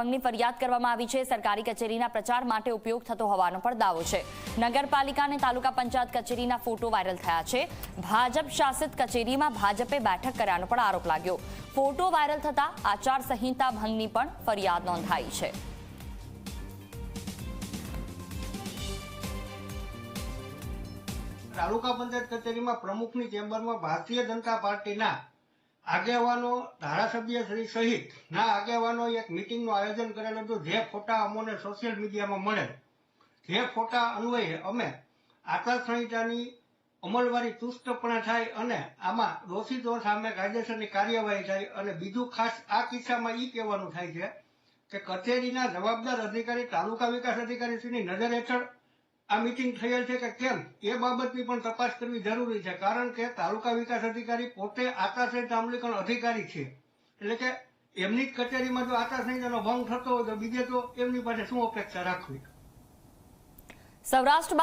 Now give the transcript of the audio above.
ભંગની ફરિયાદ કરવામાં આવી છે। સરકારી કચેરીના પ્રચાર માટે ઉપયોગ થતો હોવાનો પણ દાવો છે। નગરપાલિકા અને તાલુકા પંચાયત કચેરીના ફોટો વાયરલ થયા છે। ભાજપ શાસિત કચેરીમાં ભાજપે બેઠક કર્યાનો પણ આરોપ લાગ્યો। ફોટો વાયરલ થતા આચાર સંહિતા ભંગની પણ ફરિયાદ નોંધાઈ છે। તાલુકા પંચાયત કચેરીમાં પ્રમુખની ચેમ્બરમાં ભારતીય જનતા પાર્ટીના આગેવાનો ધારાસભ્ય શ્રી સહિત ના આગેવાનો એક મીટિંગનું આયોજન કરેલ હતું। જે ફોટા અમોને સોશિયલ મીડિયામાં મળેલ, જે ફોટા અન્વયે અમે આચાર સંહિતાની અમલવારી ચુસ્તપણે થાય અને આમાં દોષિતો સામે કાયદેસરની કાર્યવાહી થાય। અને બીજું ખાસ આ કિસ્સામાં એ કહેવાનું થાય છે કે કચેરીના જવાબદાર અધિકારી તાલુકા વિકાસ અધિકારીશ્રીની નજર હેઠળ આ મીટિંગ થયેલ છે કે કેમ એ બાબતની પણ તપાસ કરવી જરૂરી છે। કારણ કે તાલુકા વિકાસ અધિકારી પોતે આચારસંહિતા અમલીકરણ અધિકારી છે, એટલે કે એમની જ કચેરીમાં જો આચારસંહિતાનો ભંગ થતો હોય તો બીજે તો એમની પાસે શું અપેક્ષા રાખવી। સૌરાષ્ટ્રમાં